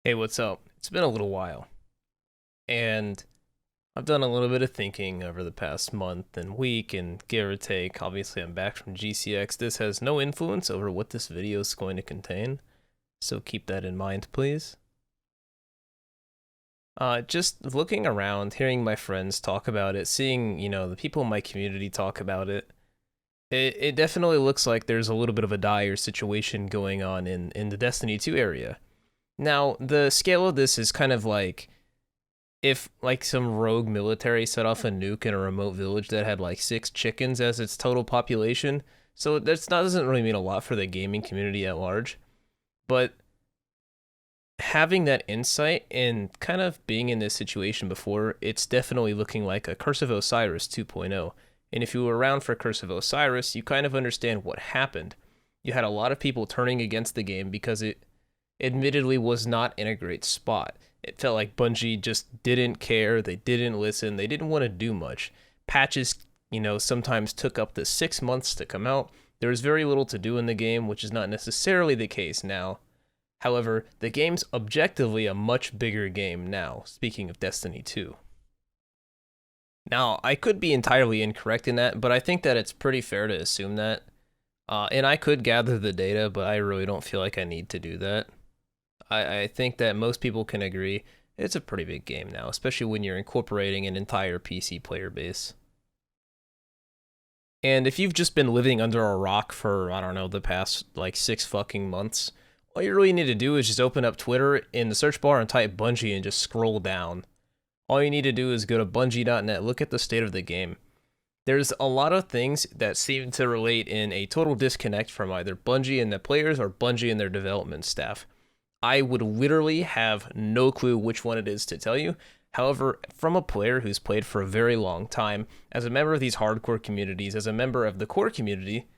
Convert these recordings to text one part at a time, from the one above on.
Hey, what's up? It's been a little while, and I've done a little bit of thinking over the past month and week, and give or take, obviously I'm back from GCX. This has no influence over what this video is going to contain, so keep that in mind, please. Just looking around, hearing my friends talk about it, seeing, the people in my community talk about it, it definitely looks like there's a little bit of a dire situation going on in the Destiny 2 area. Now, the scale of this is kind of like if like some rogue military set off a nuke in a remote village that had like 6 chickens as its total population. So doesn't really mean a lot for the gaming community at large. But having that insight and kind of being in this situation before, it's definitely looking like a Curse of Osiris 2.0. And if you were around for Curse of Osiris, you kind of understand what happened. You had a lot of people turning against the game because it admittedly was not in a great spot. It felt like Bungie just didn't care, they didn't listen, they didn't want to do much. Patches, sometimes took up to 6 months to come out. There was very little to do in the game, which is not necessarily the case now. However, the game's objectively a much bigger game now, speaking of Destiny 2. Now, I could be entirely incorrect in that, but I think that it's pretty fair to assume that. And I could gather the data, but I really don't feel like I need to do that. I think that most people can agree it's a pretty big game now, especially when you're incorporating an entire PC player base. And if you've just been living under a rock for, I don't know, the past like 6 fucking months, all you really need to do is just open up Twitter in the search bar and type Bungie and just scroll down. All you need to do is go to bungie.net, look at the state of the game. There's a lot of things that seem to relate in a total disconnect from either Bungie and the players or Bungie and their development staff. I would literally have no clue which one it is to tell you. However, from a player who's played for a very long time, as a member of these hardcore communities, as a member of the core community,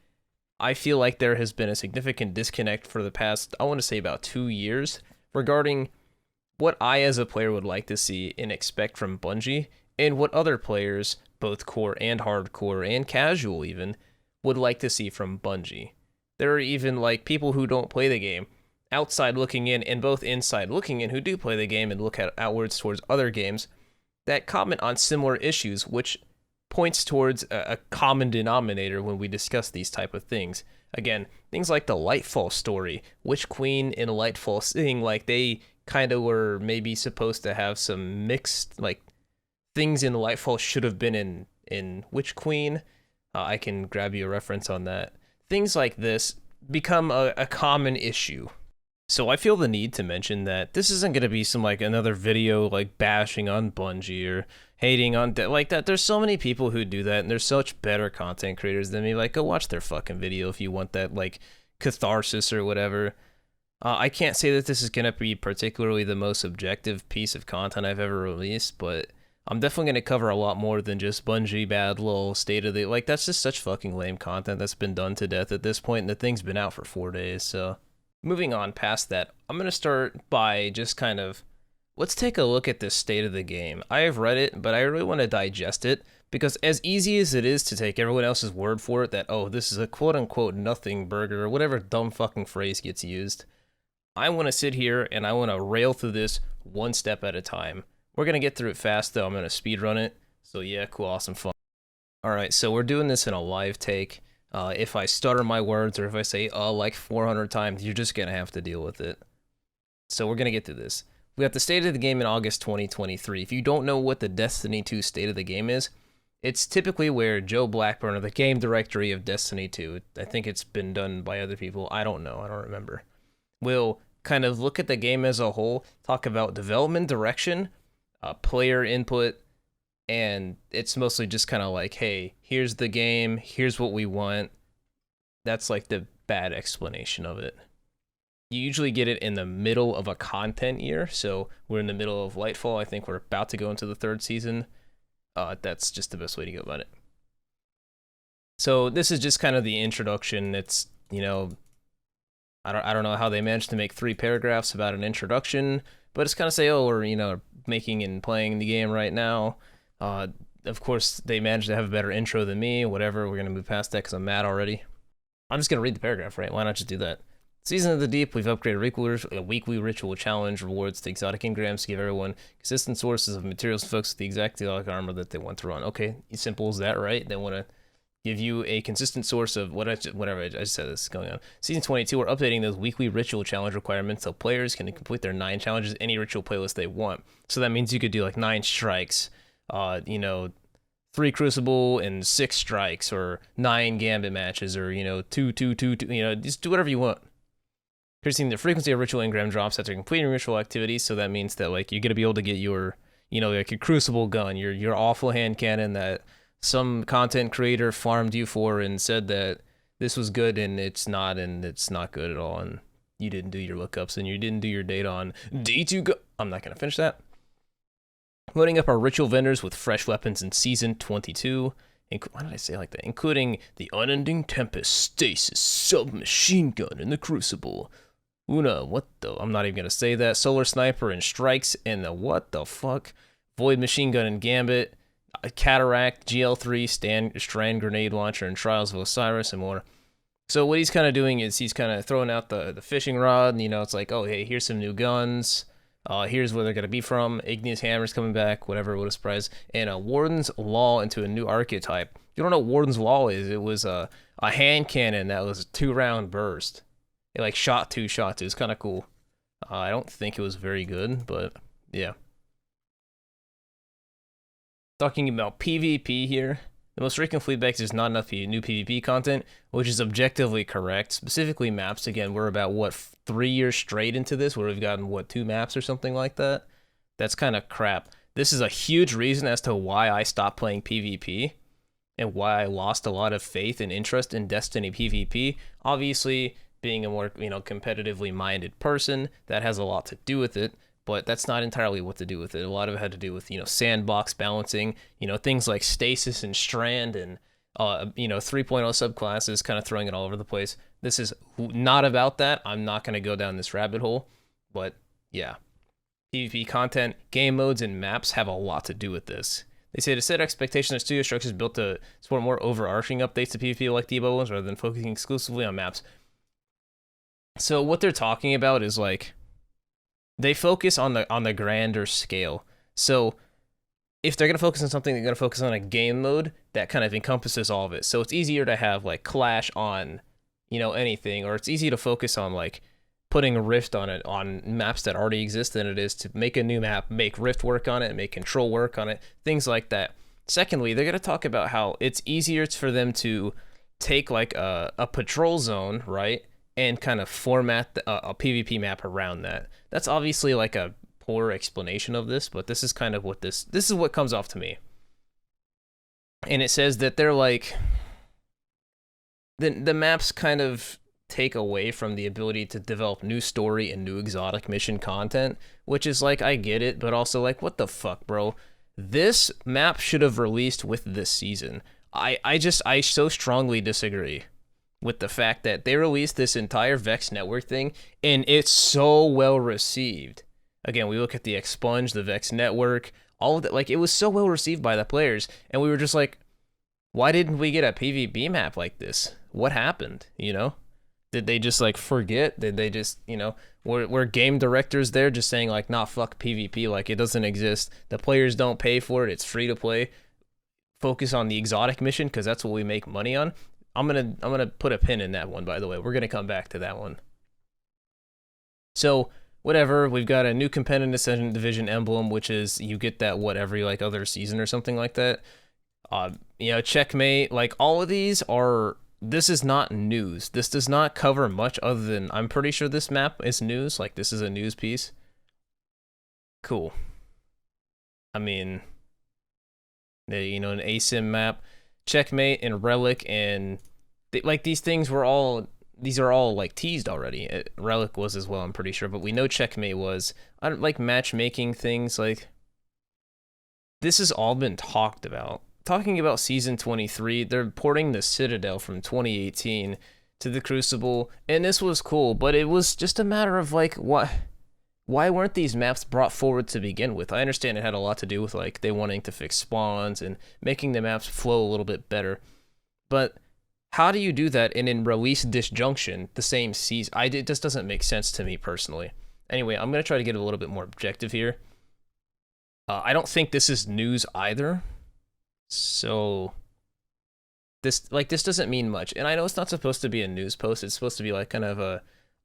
I feel like there has been a significant disconnect for the past, I want to say about 2 years, regarding what I as a player would like to see and expect from Bungie, and what other players, both core and hardcore and casual even, would like to see from Bungie. There are even like people who don't play the game outside looking in and both inside looking in who do play the game and look at outwards towards other games that comment on similar issues, which points towards a common denominator when we discuss these type of things. Again, things like the Lightfall story, Witch Queen and Lightfall seeing like they kind of were maybe supposed to have some mixed like things in Lightfall should have been in Witch Queen. I can grab you a reference on that. Things like this become a common issue. So I feel the need to mention that this isn't going to be some like another video like bashing on Bungie or hating on like that. There's so many people who do that, and there's such better content creators than me. Like, go watch their fucking video if you want that like catharsis or whatever. I can't say that this is going to be particularly the most objective piece of content I've ever released, but I'm definitely going to cover a lot more than just Bungie bad lol state of the like. That's just such fucking lame content that's been done to death at this point, and the thing's been out for 4 days, so. Moving on past that, I'm going to start by just kind of, let's take a look at this state of the game. I have read it, but I really want to digest it, because as easy as it is to take everyone else's word for it that, oh, this is a quote-unquote nothing burger, or whatever dumb fucking phrase gets used, I want to sit here and I want to rail through this one step at a time. We're going to get through it fast, though. I'm going to speedrun it, so yeah, cool, awesome, fun. Alright, so we're doing this in a live take. If I stutter my words or if I say like 400 times, you're just going to have to deal with it. So we're going to get through this. We got the state of the game in August 2023. If you don't know what the Destiny 2 state of the game is, it's typically where Joe Blackburn, or the game directory of Destiny 2, I think it's been done by other people, I don't know, I don't remember, will kind of look at the game as a whole, talk about development direction, player input, and it's mostly just kind of like, hey, here's the game, here's what we want. That's like the bad explanation of it. You usually get it in the middle of a content year, so we're in the middle of Lightfall. I think we're about to go into the 3rd season. That's just the best way to go about it. So this is just kind of the introduction. It's, I don't know how they managed to make 3 paragraphs about an introduction, but it's kind of say, oh, we're, making and playing the game right now. Of course, they managed to have a better intro than me, whatever. We're going to move past that because I'm mad already. I'm just going to read the paragraph, right? Why not just do that? Season of the Deep, we've upgraded a weekly ritual challenge rewards to exotic engrams to give everyone consistent sources of materials to focus the exact exotic armor that they want to run. Okay, simple as that, right? They want to give you a consistent source of whatever I just said this is going on. Season 22, we're updating those weekly ritual challenge requirements so players can complete their 9 challenges any ritual playlist they want. So that means you could do like 9 strikes, 3 Crucible and 6 strikes, or 9 Gambit matches, or 2, 2, 2, 2, just do whatever you want. Increasing the frequency of ritual engram drops after completing ritual activities, so that means that like you're gonna be able to get your, like your Crucible gun, your awful hand cannon that some content creator farmed you for and said that this was good and it's not good at all, and you didn't do your lookups and you didn't do your data on D2 go. I'm not gonna finish that. Loading up our ritual vendors with fresh weapons in Season 22. Why did I say it like that? Including the Unending Tempest, Stasis, Submachine Gun, and the Crucible. What the? I'm not even gonna say that. Solar Sniper and Strikes, and the what the fuck? Void Machine Gun and Gambit, Cataract, GL3, Strand Grenade Launcher, and Trials of Osiris, and more. So what he's kind of doing is he's kind of throwing out the fishing rod, and it's like, oh, hey, here's some new guns. Here's where they're gonna be from. Igneous Hammer's coming back, whatever, what a surprise. And Warden's Law into a new archetype. You don't know what Warden's Law is? It was a hand cannon that was a 2-round burst. It like shot two. It's kind of cool. I don't think it was very good, but yeah. Talking about PvP here. The most frequent feedback is not enough new PvP content, which is objectively correct. Specifically maps, again, we're about, 3 years straight into this, where we've gotten, 2 maps or something like that? That's kind of crap. This is a huge reason as to why I stopped playing PvP, and why I lost a lot of faith and interest in Destiny PvP. Obviously, being a more, competitively minded person, that has a lot to do with it. But that's not entirely what to do with it. A lot of it had to do with, sandbox balancing, things like Stasis and Strand and, 3.0 subclasses, kind of throwing it all over the place. This is not about that. I'm not going to go down this rabbit hole. But, yeah. PvP content, game modes, and maps have a lot to do with this. They say to set expectations that studio structure is built to support more overarching updates to PvP like debug ones, rather than focusing exclusively on maps. So what they're talking about is, like, they focus on the grander scale. So if they're going to focus on something, they're going to focus on a game mode that kind of encompasses all of it. So it's easier to have like Clash on, anything, or it's easy to focus on like putting a Rift on it on maps that already exist than it is to make a new map, make Rift work on it, make Control work on it, things like that. Secondly, they're going to talk about how it's easier for them to take like a patrol zone, right? And kind of format a PvP map around that. That's obviously like a poor explanation of this, but this is kind of what this is what comes off to me. And it says that they're like, the maps kind of take away from the ability to develop new story and new exotic mission content, which is like, I get it, but also like, what the fuck, bro? This map should have released with this season. I so strongly disagree with the fact that they released this entire Vex Network thing, and it's so well received. Again, we look at the Expunge, the Vex Network, all of that, like, it was so well received by the players, and we were just like, why didn't we get a PvP map like this? What happened, Did they just, like, forget? Did they just, were game directors there just saying, like, nah, fuck PvP, like, it doesn't exist, the players don't pay for it, it's free to play, focus on the exotic mission, because that's what we make money on? I'm gonna put a pin in that one, by the way. We're gonna come back to that one. So whatever, we've got a new competitive division emblem, which is you get that every like other season or something like that. Checkmate, like all of these are. This is not news. This does not cover much other than I'm pretty sure this map is news. Like this is a news piece. Cool. I mean, an ASIM map. Checkmate and Relic and these things were all, these are all like teased already. Relic was as well, I'm pretty sure, but we know Checkmate was. I don't like matchmaking things, like this has all been talked about. Talking about Season 23, they're porting the Citadel from 2018 to the Crucible, and this was cool, but it was just a matter of like, why weren't these maps brought forward to begin with? I understand it had a lot to do with like they wanting to fix spawns and making the maps flow a little bit better, but How do you do that and then release Disjunction the same season? It just doesn't make sense to me personally. Anyway, I'm gonna try to get a little bit more objective here. I don't think this is news either. So this doesn't mean much, and I know it's not supposed to be a news post. It's supposed to be like kind of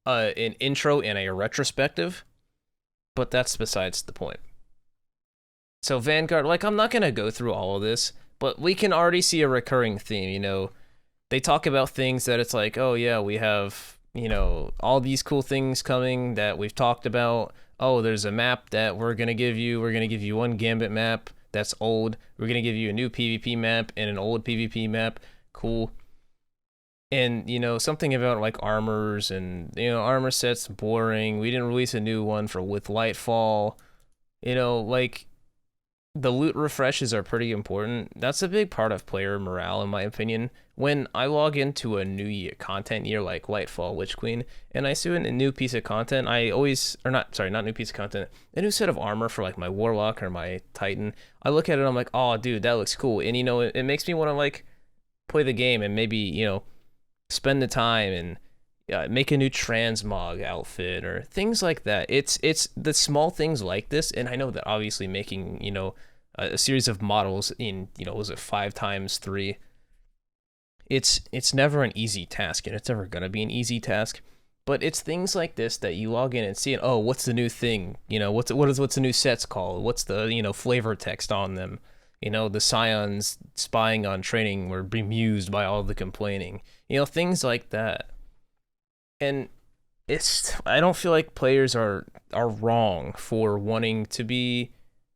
an intro and a retrospective, but that's besides the point. So Vanguard, like, I'm not gonna go through all of this, but we can already see a recurring theme. You know, they talk about things that it's like, oh yeah, we have, you know, all these cool things coming that we've talked about. Oh, there's a map that we're gonna give you. We're gonna give you one Gambit map that's old. We're gonna give you a new PvP map and an old PvP map. Cool. And, you know, something about like armors and, you know, armor sets, boring. We didn't release a new one for with Lightfall. You know, like, the loot refreshes are pretty important. That's a big part of player morale, in my opinion. When I log into a new year, content year like Lightfall, Witch Queen, and I see a new piece of content, I always, or not, sorry, not new piece of content, a new set of armor for like my Warlock or my Titan. I look at it, I'm like, oh, dude, that looks cool. And, you know, it makes me want to like play the game and maybe, you know, spend the time and make a new transmog outfit or things like that. It's the small things like this, and I know that obviously making, you know, a series of models in, you know, was it 5x3? It's never an easy task, and it's never gonna be an easy task. But it's things like this that you log in and see, oh, what's the new thing? You know, what's the new sets called? What's the, you know, flavor text on them? You know, the Scions spying on training were bemused by all the complaining. You know, things like that. And I don't feel like players are wrong for wanting to be,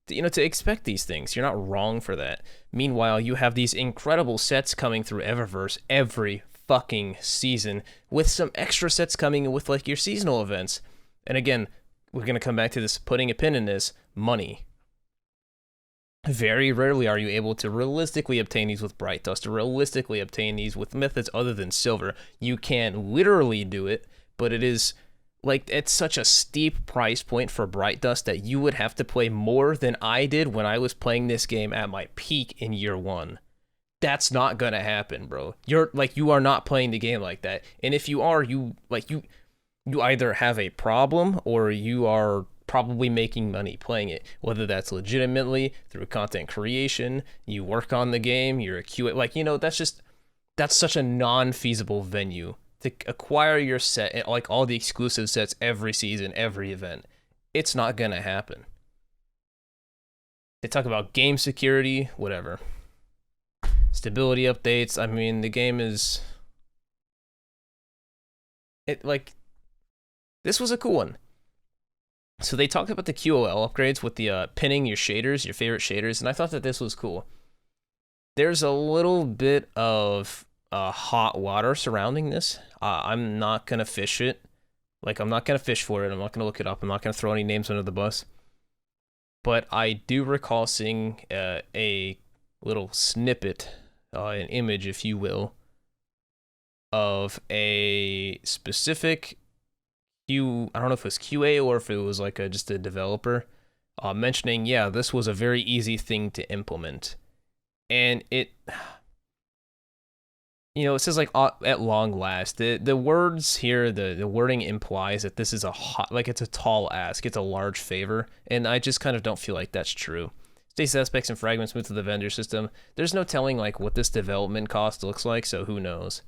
you know, to expect these things. You're not wrong for that. Meanwhile, you have these incredible sets coming through Eververse every fucking season, with some extra sets coming with like your seasonal events. And again, we're gonna come back to this, putting a pin in this, money. Very rarely are you able to realistically obtain these with Bright Dust, or realistically obtain these with methods other than silver. You can literally do it, but it is like, it's such a steep price point for Bright Dust that you would have to play more than I did when I was playing this game at my peak in year one. That's not gonna happen, bro. You are not playing the game like that. And if you are, you either have a problem or you are probably making money playing it, whether that's legitimately through content creation, you work on the game, you're a QA, like, you know, that's such a non-feasible venue to acquire your set, like all the exclusive sets every season, every event. It's not gonna happen. They talk about game security, whatever. Stability updates, I mean, the game is, this was a cool one. So they talked about the QOL upgrades with the pinning your shaders, your favorite shaders, and I thought that this was cool. There's a little bit of hot water surrounding this. I'm not going to fish it. Like, I'm not going to fish for it. I'm not going to look it up. I'm not going to throw any names under the bus. But I do recall seeing a little snippet, an image, if you will, of a specific I don't know if it was QA or if it was like just a developer mentioning, yeah, this was a very easy thing to implement. And it, you know, it says like at long last. The words here, the wording implies that this is it's a tall ask, it's a large favor, and I just kind of don't feel like that's true. Status aspects and fragments moved to the vendor system. There's no telling like what this development cost looks like, so who knows.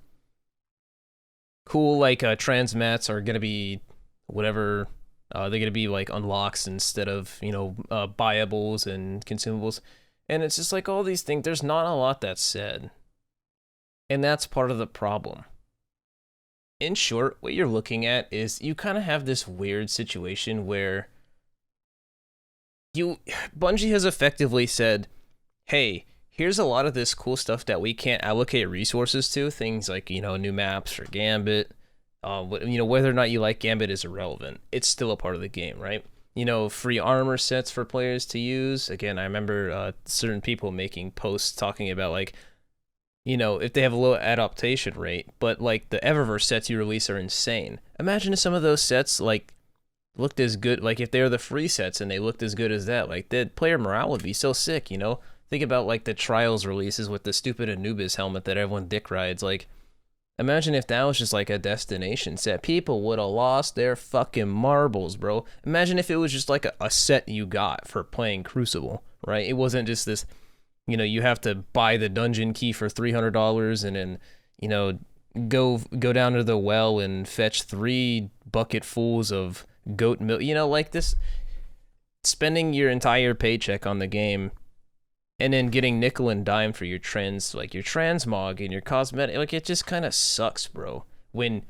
Cool, like transmats are gonna be whatever, they're gonna be like unlocks instead of, you know, buyables and consumables, and it's just like all these things, there's not a lot that's said, and that's part of the problem. In short, what you're looking at is you kind of have this weird situation where Bungie has effectively said, hey, here's a lot of this cool stuff that we can't allocate resources to, things like, you know, new maps for Gambit. You know, whether or not you like Gambit is irrelevant. It's still a part of the game, right? You know, free armor sets for players to use. Again, I remember certain people making posts talking about, like, you know, if they have a low adaptation rate, but like the Eververse sets you release are insane. Imagine if some of those sets like looked as good, like if they were the free sets and they looked as good as that, like the player morale would be so sick, you know? Think about like the Trials releases with the stupid Anubis helmet that everyone dick rides. Like, Imagine if that was just like a destination set. People would have lost their fucking marbles, bro. Imagine if it was just like a set you got for playing Crucible, right? It wasn't just this, you know, you have to buy the dungeon key for $300 and then, you know, go down to the well and fetch 3 bucketfuls of goat milk. You know, like this, spending your entire paycheck on the game and then getting nickel and dime for your trends, like your transmog and your cosmetic. Like, it just kind of sucks, bro, when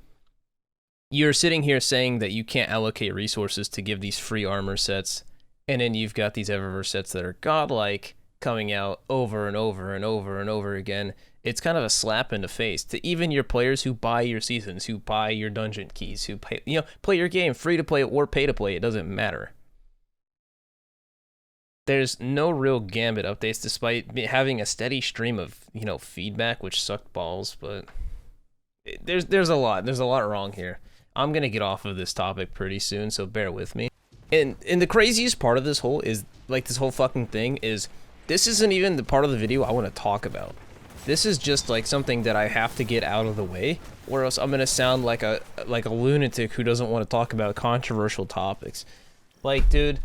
you're sitting here saying that you can't allocate resources to give these free armor sets, and then you've got these Eververse sets that are godlike coming out over and over and over and over again. It's kind of a slap in the face to even your players who buy your seasons, who buy your dungeon keys, who pay, you know, play your game free to play or pay to play. It doesn't matter. There's no real Gambit updates, despite having a steady stream of, you know, feedback, which sucked balls. But there's a lot wrong here. I'm gonna get off of this topic pretty soon, so bear with me. And the craziest part of this whole fucking thing is, this isn't even the part of the video I want to talk about. This is just like something that I have to get out of the way, or else I'm gonna sound like a lunatic who doesn't want to talk about controversial topics. Like, dude,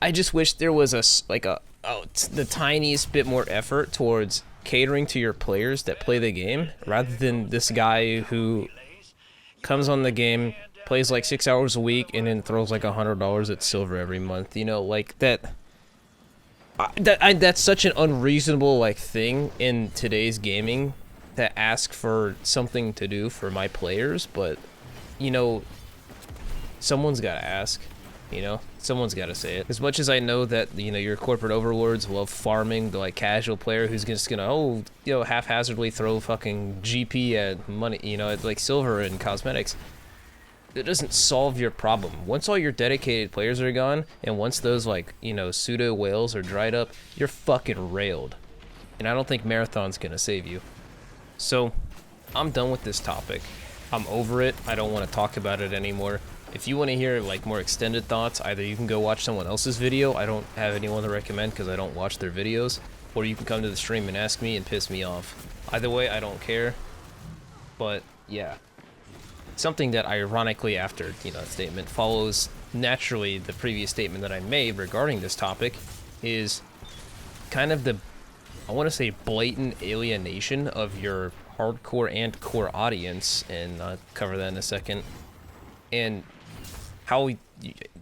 I just wish there was the tiniest bit more effort towards catering to your players that play the game, rather than this guy who comes on the game, plays like 6 hours a week, and then throws like $100 at silver every month. You know, like that. That's such an unreasonable like thing in today's gaming, to ask for something to do for my players. But, you know, someone's got to ask. You know, someone's got to say it. As much as I know that, you know, your corporate overlords love farming the like casual player who's just gonna haphazardly throw fucking GP at money, you know, at like silver and cosmetics, it doesn't solve your problem. Once all your dedicated players are gone, and once those like, you know, pseudo whales are dried up, you're fucking railed. And I don't think Marathon's gonna save you. So I'm done with this topic. I'm over it. I don't want to talk about it anymore. If you want to hear like more extended thoughts, either you can go watch someone else's video. I don't have anyone to recommend because I don't watch their videos, or you can come to the stream and ask me and piss me off. Either way, I don't care. But yeah, something that ironically after, you know, that statement follows naturally the previous statement that I made regarding this topic is kind of the, I want to say, blatant alienation of your hardcore and core audience, and I'll cover that in a second. And how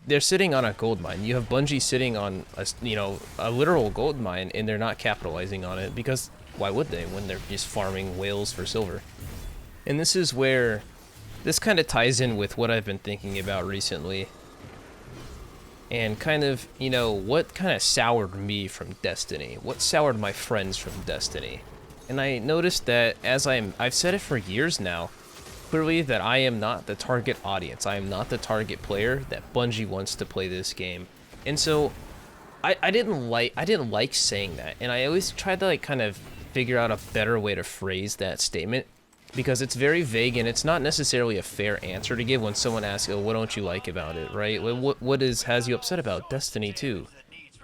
they're sitting on a gold mine. You have Bungie sitting on a literal gold mine, and they're not capitalizing on it, because why would they when they're just farming whales for silver? And this is where this kind of ties in with what I've been thinking about recently, and kind of, you know, what kind of soured me from Destiny, what soured my friends from Destiny. And I noticed that I've said it for years now, clearly, that I am not the target audience. I am not the target player that Bungie wants to play this game. And so I didn't like saying that, and I always tried to like kind of figure out a better way to phrase that statement, because it's very vague and it's not necessarily a fair answer to give when someone asks, "Oh, what don't you like about it?" Right? What has you upset about Destiny 2?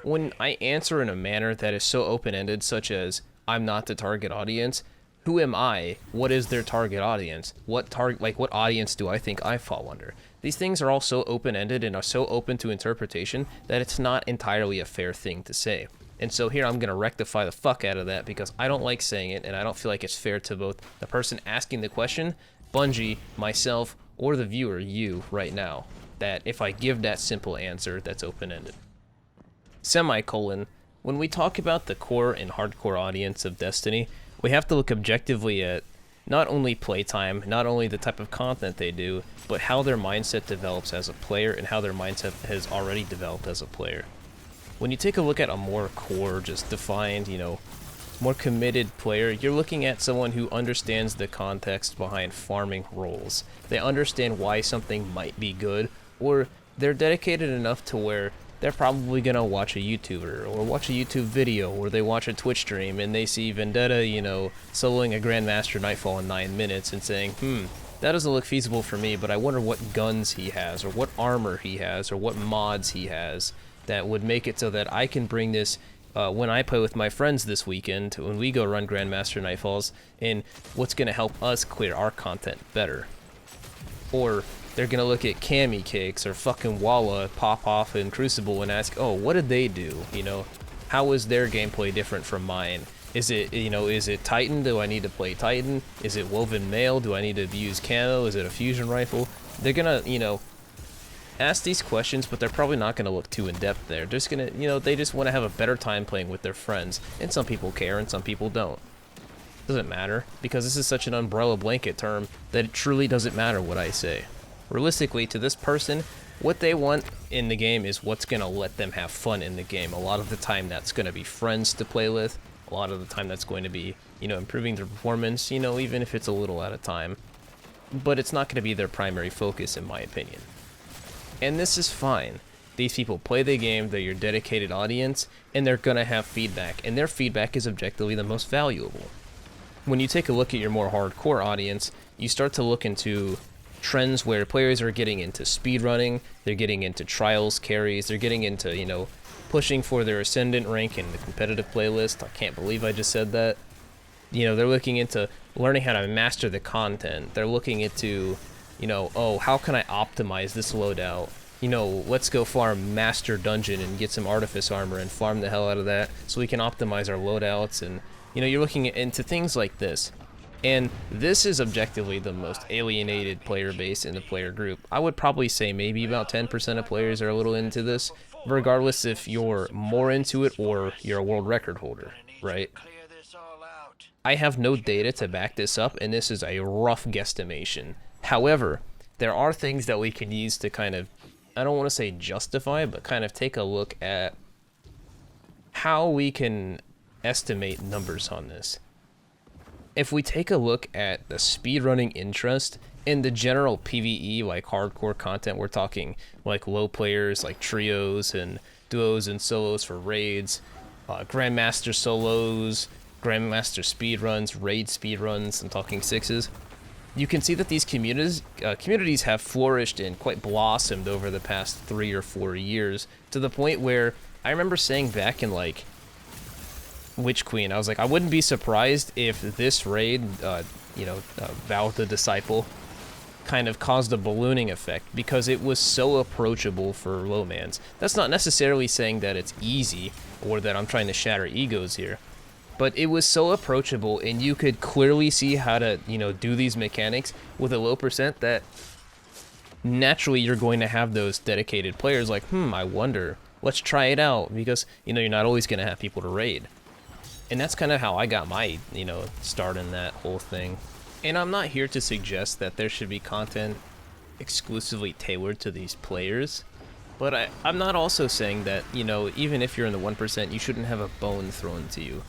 When I answer in a manner that is so open-ended, such as I'm not the target audience, who am I? What is their target audience? What audience do I think I fall under? These things are all so open-ended and are so open to interpretation that it's not entirely a fair thing to say. And so here I'm going to rectify the fuck out of that, because I don't like saying it, and I don't feel like it's fair to both the person asking the question, Bungie, myself, or the viewer, you, right now, that if I give that simple answer that's open-ended. Semicolon, when we talk about the core and hardcore audience of Destiny, we have to look objectively at not only playtime, not only the type of content they do, but how their mindset develops as a player and how their mindset has already developed as a player. When you take a look at a more core, just defined, you know, more committed player, you're looking at someone who understands the context behind farming roles. They understand why something might be good, or they're dedicated enough to where they're probably gonna watch a YouTuber, or watch a YouTube video, or they watch a Twitch stream and they see Vendetta, you know, soloing a Grandmaster Nightfall in 9 minutes and saying, that doesn't look feasible for me, but I wonder what guns he has, or what armor he has, or what mods he has that would make it so that I can bring this when I play with my friends this weekend, when we go run Grandmaster Nightfalls, and what's going to help us clear our content better. Or they're going to look at Cammy Cakes or fucking Walla pop off in Crucible and ask, oh, what did they do? You know, how is their gameplay different from mine? Is it, you know, is it Titan? Do I need to play Titan? Is it Woven Mail? Do I need to use camo? Is it a fusion rifle? They're gonna, you know, ask these questions, but they're probably not gonna look too in depth there. They're just gonna, you know, they just want to have a better time playing with their friends. And some people care and some people don't. Doesn't matter, because this is such an umbrella blanket term that it truly doesn't matter what I say. Realistically, to this person, what they want in the game is what's gonna let them have fun in the game. A lot of the time that's gonna be friends to play with. A lot of the time that's going to be, you know, improving their performance, you know, even if it's a little at a time. But it's not going to be their primary focus, in my opinion. And this is fine. These people play the game, they're your dedicated audience, and they're going to have feedback. And their feedback is objectively the most valuable. When you take a look at your more hardcore audience, you start to look into trends where players are getting into speedrunning, they're getting into trials, carries, they're getting into, you know, pushing for their ascendant rank in the competitive playlist. I can't believe I just said that. You know, they're looking into learning how to master the content. They're looking into, you know, oh, how can I optimize this loadout? You know, let's go farm Master Dungeon and get some Artifice Armor and farm the hell out of that so we can optimize our loadouts. And, you know, you're looking into things like this. And this is objectively the most alienated player base in the player group. I would probably say maybe about 10% of players are a little into this, regardless if you're more into it or you're a world record holder, right? I have no data to back this up, and this is a rough guesstimation. However, there are things that we can use to kind of, I don't want to say justify, but kind of take a look at how we can estimate numbers on this. If we take a look at the speedrunning interest in the general PvE, like hardcore content, we're talking like low players, like trios and duos and solos for raids, Grandmaster solos, Grandmaster speedruns, raid speedruns, I'm talking sixes. You can see that these communities have flourished and quite blossomed over the past 3 or 4 years, to the point where I remember saying back in like Witch Queen, I was like, I wouldn't be surprised if this raid, Val the Disciple, kind of caused a ballooning effect, because it was so approachable for low-mans. That's not necessarily saying that it's easy, or that I'm trying to shatter egos here, but it was so approachable, and you could clearly see how to, you know, do these mechanics with a low percent, that naturally you're going to have those dedicated players like, I wonder, let's try it out, because, you know, you're not always going to have people to raid. And that's kind of how I got my, you know, start in that whole thing. And I'm not here to suggest that there should be content exclusively tailored to these players, but I'm not also saying that, you know, even if you're in the 1%, you shouldn't have a bone thrown to you.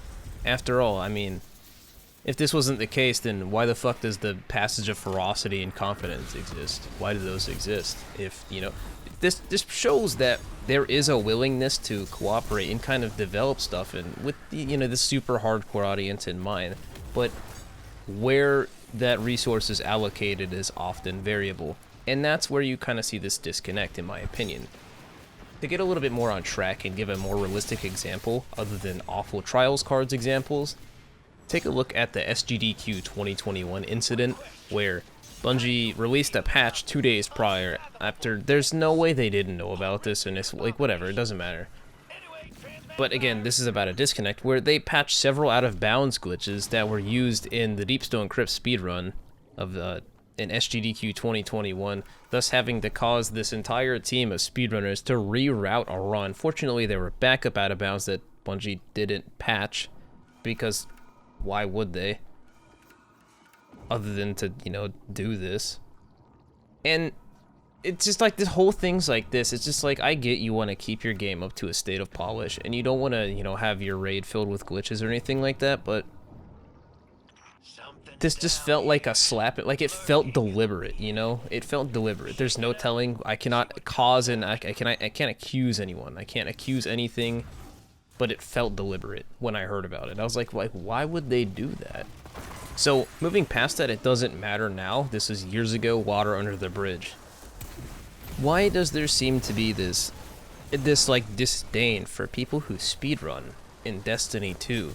After all, I mean, if this wasn't the case, then why the fuck does the passage of ferocity and confidence exist? Why do those exist? If, you know, this shows that there is a willingness to cooperate and kind of develop stuff, and with the, you know, the super hardcore audience in mind, but where that resource is allocated is often variable, and that's where you kind of see this disconnect, in my opinion. To get a little bit more on track and give a more realistic example other than awful Trials cards examples, take a look at the SGDQ 2021 incident where Bungie released a patch 2 days prior after. There's no way they didn't know about this, and it's like, whatever, it doesn't matter. But again, this is about a disconnect where they patched several out-of-bounds glitches that were used in the Deepstone Crypt speedrun of in SGDQ 2021, thus having to cause this entire team of speedrunners to reroute a run. Fortunately, there were backup out-of-bounds that Bungie didn't patch, because why would they? Other than to, you know, do this. And it's just like, this whole thing's like this. It's just like, I get you want to keep your game up to a state of polish, and you don't want to, you know, have your raid filled with glitches or anything like that, but this just felt like a slap. Like, it felt deliberate, you know? It felt deliberate. There's no telling. I cannot cause and I can't accuse anyone. I can't accuse anything, but it felt deliberate when I heard about it. I was like, why would they do that? So, moving past that, it doesn't matter now. This is years ago, water under the bridge. Why does there seem to be this like disdain for people who speedrun? in Destiny 2.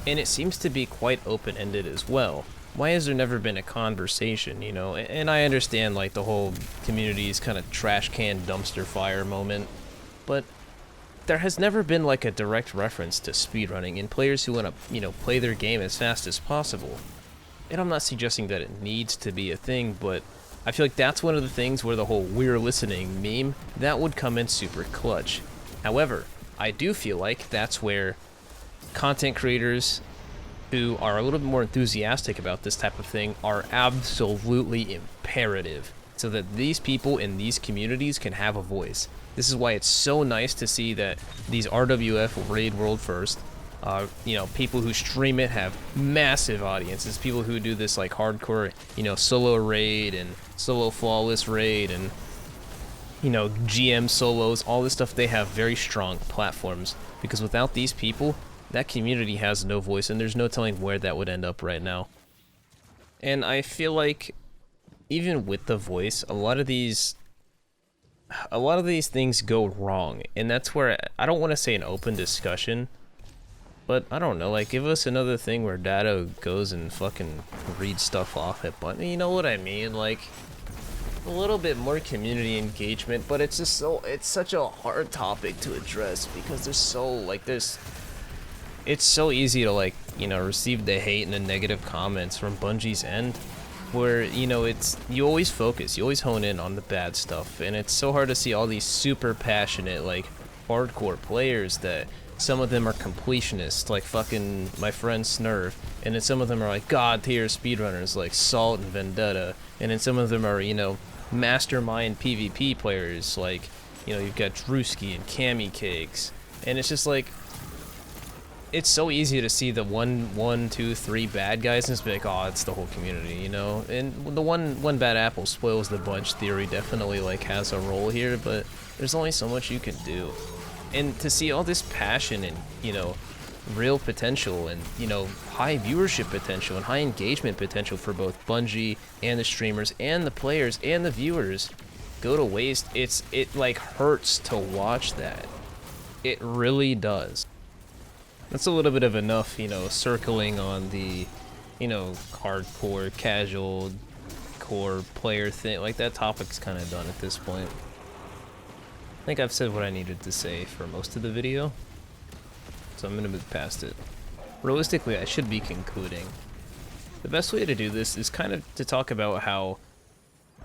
And it seems to be quite open-ended as well. Why has there never been a conversation, you know? And I understand, like, the whole community's kind of trash can dumpster fire moment, but there has never been, like, a direct reference to speedrunning and players who want to, you know, play their game as fast as possible. And I'm not suggesting that it needs to be a thing, but I feel like that's one of the things where the whole "we're listening" meme, that would come in super clutch. However, I do feel like that's where content creators who are a little bit more enthusiastic about this type of thing are absolutely imperative, so that these people in these communities can have a voice. This is why it's so nice to see that these RWF Raid World First, you know, people who stream it have massive audiences. People who do this like hardcore, you know, solo raid and solo flawless raid and, you know, GM solos, all this stuff, they have very strong platforms. Because without these people, that community has no voice, and there's no telling where that would end up right now. And I feel like even with the voice, a lot of these things go wrong, and that's where I don't want to say an open discussion, but I don't know, like, give us another thing where Dado goes and fucking reads stuff off at Bungie, you know what I mean? Like, a little bit more community engagement, but it's just it's such a hard topic to address because it's so easy to, like, you know, receive the hate and the negative comments from Bungie's end, where, you know, you always focus, you always hone in on the bad stuff, and it's so hard to see all these super passionate, like, hardcore players that some of them are completionists, like fucking my friend Snurf, and then some of them are like god tier speedrunners like Salt and Vendetta, and then some of them are, you know, mastermind PvP players like, you know, you've got Drewski and Cammy Cakes, and it's just like, it's so easy to see the one, two, three bad guys and just be like, oh, it's the whole community, you know? And the one bad apple spoils the bunch theory definitely, like, has a role here, but there's only so much you can do. And to see all this passion and, you know, real potential and, you know, high viewership potential and high engagement potential for both Bungie and the streamers and the players and the viewers go to waste, it like hurts to watch that. It really does. That's a little bit of enough, you know, circling on the, you know, hardcore, casual, core player thing. Like, that topic's kind of done at this point. I think I've said what I needed to say for most of the video, so I'm gonna move past it. Realistically, I should be concluding. The best way to do this is kind of to talk about how,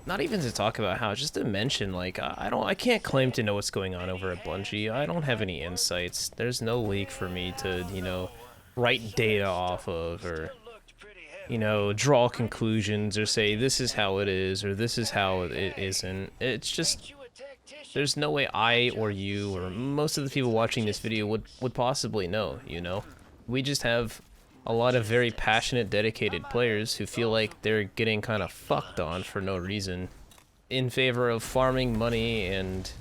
not even to talk about how, just to mention, like, I can't claim to know what's going on over at Bungie. I don't have any insights. There's no leak for me to, you know, write data off of, or, you know, draw conclusions, or say this is how it is, or this is how it isn't. It's just, there's no way I or you or most of the people watching this video would possibly know, you know? We just have a lot of very passionate, dedicated players who feel like they're getting kind of fucked on for no reason in favor of farming money and,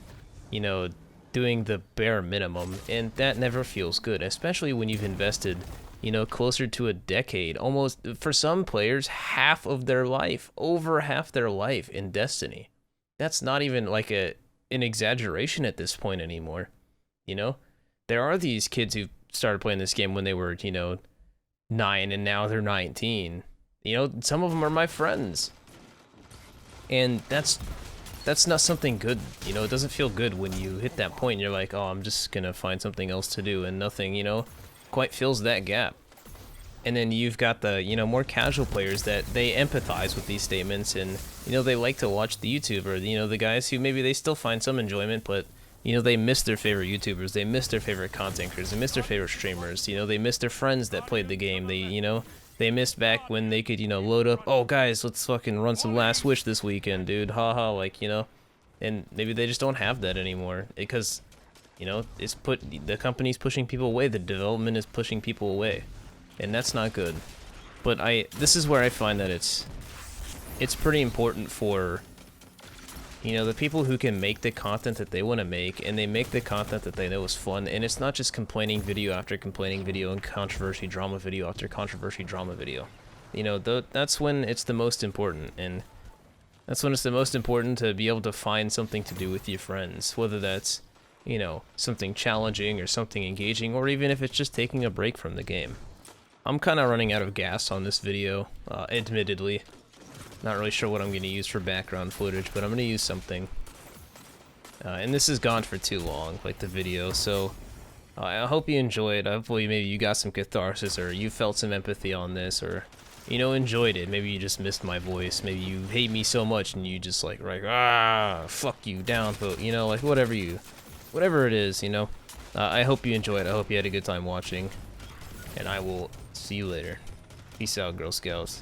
you know, doing the bare minimum, and that never feels good, especially when you've invested, you know, closer to a decade, almost, for some players, half of their life, over half their life in Destiny. That's not even like an exaggeration at this point anymore, you know? There are these kids who started playing this game when they were, you know, 9 and now they're 19. You know, some of them are my friends. And that's not something good, you know? It doesn't feel good when you hit that point and you're like, oh, I'm just gonna find something else to do, and nothing, you know, quite fills that gap. And then you've got the, you know, more casual players that they empathize with these statements, and, you know, they like to watch the YouTuber, you know, the guys who maybe they still find some enjoyment, but, you know, they miss their favorite YouTubers, they miss their favorite content creators, they miss their favorite streamers, you know, they miss their friends that played the game, they, you know, they missed back when they could, you know, load up, oh, guys, let's fucking run some Last Wish this weekend, dude, haha, like, you know, and maybe they just don't have that anymore, because, you know, the company's pushing people away, the development is pushing people away, and that's not good. But this is where I find that it's pretty important for, you know, the people who can make the content that they want to make, and they make the content that they know is fun, and it's not just complaining video after complaining video and controversy drama video after controversy drama video. You know, that's when it's the most important, and that's when it's the most important to be able to find something to do with your friends, whether that's, you know, something challenging or something engaging, or even if it's just taking a break from the game. I'm kind of running out of gas on this video, admittedly. Not really sure what I'm going to use for background footage, but I'm going to use something. And this has gone for too long, like the video, so I hope you enjoyed. Hopefully maybe you got some catharsis, or you felt some empathy on this, or, you know, enjoyed it. Maybe you just missed my voice. Maybe you hate me so much and you just like, fuck you, down vote, you know, like whatever it is, you know. I hope you enjoyed. I hope you had a good time watching, and I will see you later. Peace out, Girl Scouts.